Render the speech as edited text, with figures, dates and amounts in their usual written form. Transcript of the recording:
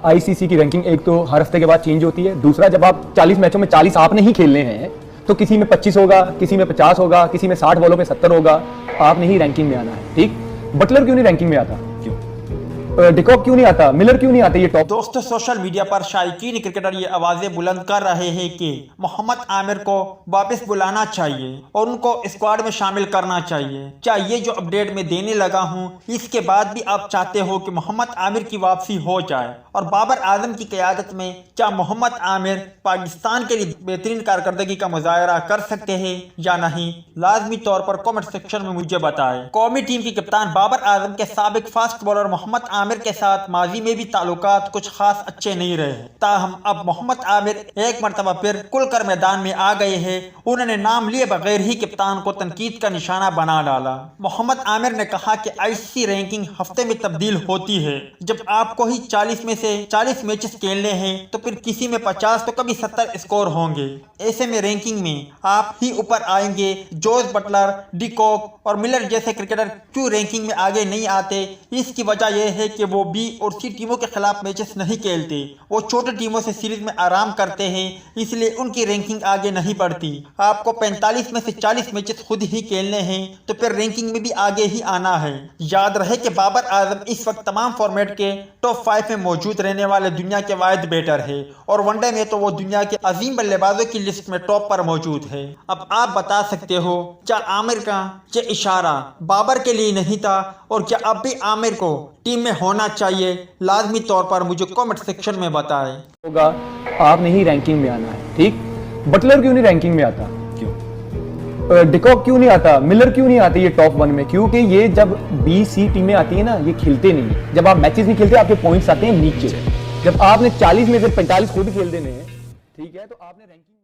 ICC की ranking एक तो हर हफ्ते के बाद चेंज होती है, दूसरा जब आप 40 मैचों में 40 आपने ही खेलने हैं तो किसी में 25 होगा, किसी में 50 होगा, किसी में 60 बॉलों पे 70 होगा, आपने ही रैंकिंग में आना है। ठीक, बटलर क्यों नहीं रैंकिंग में आता, डिकॉक क्यों नहीं आता, मिलर क्यों नहीं आते ये टॉप। दोस्तों, सोशल मीडिया पर शायकीन क्रिकेटर ये आवाजें बुलंद कर रहे हैं कि मोहम्मद आमिर को वापस बुलाना चाहिए और उनको स्क्वाड में शामिल करना चाहिए। क्या ये जो अपडेट मैं देने लगा हूँ इसके बाद भी आप चाहते हो कि मोहम्मद आमिर की वापसी हो जाए और बाबर आजम की क़यादत में क्या मोहम्मद आमिर पाकिस्तान के लिए बेहतरीन कारकर्दगी का मुजाहरा कर सकते हैं या नहीं? लाजमी तौर पर कमेंट सेक्शन में मुझे बताएं। कौमी टीम की कप्तान बाबर आजम के साबिक फास्ट बॉलर मोहम्मद आमिर के साथ माजी में भी ताल्लुकात कुछ खास अच्छे नहीं रहे, ताहम अब मोहम्मद आमिर एक मरतबा फिर खुलकर मैदान में आ गए हैं। उन्होंने नाम लिए बगैर ही कप्तान को तनकीद का निशाना बना डाला। मोहम्मद आमिर ने कहा कि आईसीसी रैंकिंग हफ्ते में तब्दील होती है, जब आपको ही 40 में से 40 मैचेस खेलने हैं तो फिर किसी में 50 तो कभी 70 स्कोर होंगे। ऐसे में रैंकिंग में आप ही ऊपर आएंगे। जोस बटलर, डिकॉक और मिलर जैसे क्रिकेटर क्यों रैंकिंग में आगे नहीं आते? इसकी वजह यह है कि वो बी और सी टीमों के खिलाफ मैचेस नहीं खेलते, वो छोटी टीमों से सीरीज में आराम करते हैं, इसलिए उनकी रैंकिंग आगे नहीं बढ़ती। आपको 45 में से 40 मैचेस खुद ही खेलने हैं तो फिर रैंकिंग में भी आगे ही आना है। याद रहे कि बाबर आजम इस वक्त तमाम फॉर्मेट के टॉप 5 में मौजूद रहने वाले दुनिया के वाहिद बैटर है और वनडे में तो वो दुनिया के अजीम बल्लेबाजों की लिस्ट में टॉप पर मौजूद है। अब आप बता सकते हो, क्या आमिर का ये इशारा बाबर के लिए नहीं था और क्या अब भी आमिर को टीम में होना चाहिए? लाजमी तौर पर मुझे कमेंट सेक्शन में बताएं। होगा, आपने ही रैंकिंग में आना है। ठीक, बटलर क्यों नहीं रैंकिंग में आता, क्यों डिकॉक क्यों नहीं आता, मिलर क्यों नहीं आते ये टॉप 1 में? क्योंकि ये जब बी सी टीमें आती है ना, ये खिलते नहीं। जब आप मैचेस नहीं खेलते आपके पॉइंट्स आते हैं नीचे। जब आपने 40 में से 45 खुद खेल देने हैं, ठीक है, तो आपने रैंकिंग